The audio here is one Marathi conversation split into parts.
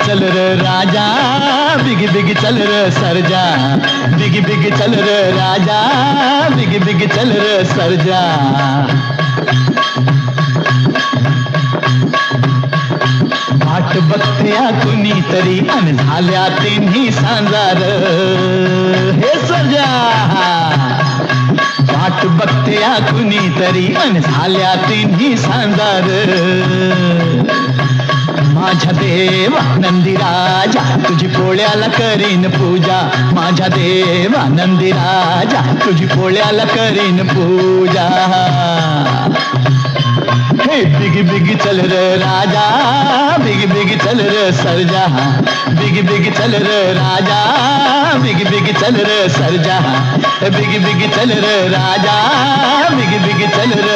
चल र राजा, बिगी बिगी चल र सरजा, बिगी बिगी चल र राजा, बिगी बिगी चल र सरजा. वाट बघत्या कुणीतरी अन झाल्या तिन्ही सांजार, हे सरजा. वाट बघत्या कुणीतरी अन झाल्या तिन्ही सांजार. माझ्या देवा नंदीराजा तुझी पोळ्याला करीन पूजा, माझ्या देवा नंदीराजा तुझी पोळ्याला करीन पूजा. हे बिगी बिगी चल र राजा, बिगी बिगी चल र सरजा, बिगी बिगी चल र राजा, बिगी बिगी चल र सरजा, बिगी बिगी चल र राजा, बिगी बिगी चल र.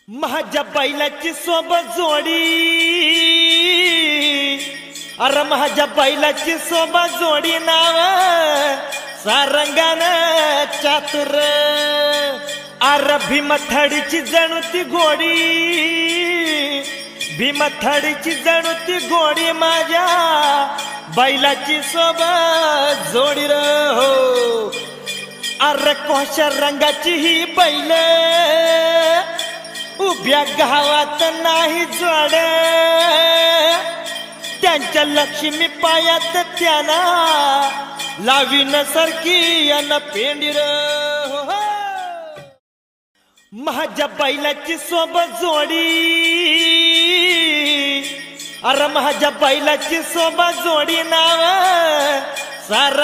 माझ्या बैलाची सोबत जोडी, अरे माझ्या बैलाची सोबत जोडी नाव सारंगान चातुर. अरे भीमथडीची जणू ती गोडी, भीमथडीची जणू ती गोडी माझ्या बैलाची सोबत जोडी र हो. अरे कोशा रंगाची ही बैल उभ्या गावात नाही जोड, त्यांच्या लक्ष्मी पायात त्यांना लावीन सारखी अन पेंडीर. माझ्या बैलाची सोबत जोडी, अरे माझ्या बैलाची सोबत जोडी नाव सार